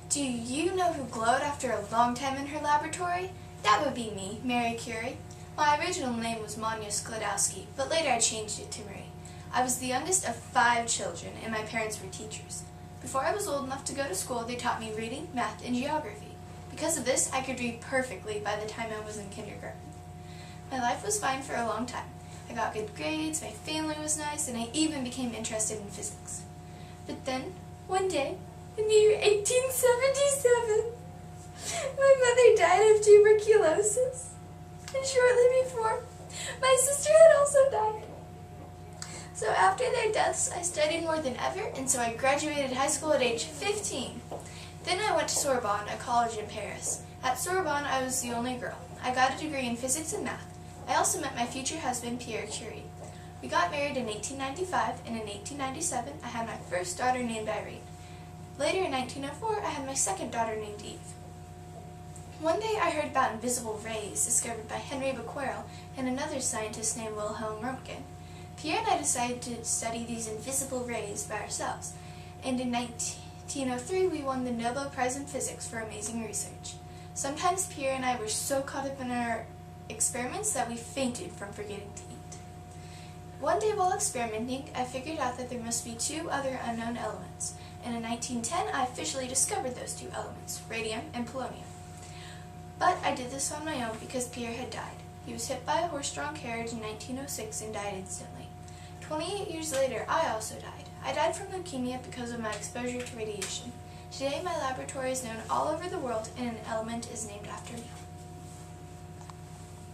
Do you know who glowed after a long time in her laboratory? That would be me, Mary Curie. My original name was Manya Sklodowski, but later I changed it to Marie. I was the youngest of 5 children, and my parents were teachers. Before I was old enough to go to school, they taught me reading, math, and geography. Because of this, I could read perfectly by the time I was in kindergarten. My life was fine for a long time. I got good grades, my family was nice, and I even became interested in physics. But then, one day, in the year 1877, my mother died of tuberculosis. And shortly before, my sister had also died. So after their deaths, I studied more than ever, and so I graduated high school at age 15. Then I went to Sorbonne, a college in Paris. At Sorbonne, I was the only girl. I got a degree in physics and math. I also met my future husband, Pierre Curie. We got married in 1895, and in 1897, I had my first daughter named Irene. Later in 1904, I had my second daughter named Eve. One day I heard about invisible rays discovered by Henry Becquerel and another scientist named Wilhelm Röntgen. Pierre and I decided to study these invisible rays by ourselves, and in 1903 we won the Nobel Prize in Physics for amazing research. Sometimes Pierre and I were so caught up in our experiments that we fainted from forgetting to eat. One day while experimenting, I figured out that there must be 2 other unknown elements, and in 1910 I officially discovered those 2 elements, radium and polonium. But I did this on my own because Pierre had died. He was hit by a horse-drawn carriage in 1906 and died instantly. 28 years later, I also died. I died from leukemia because of my exposure to radiation. Today, my laboratory is known all over the world, and an element is named after me.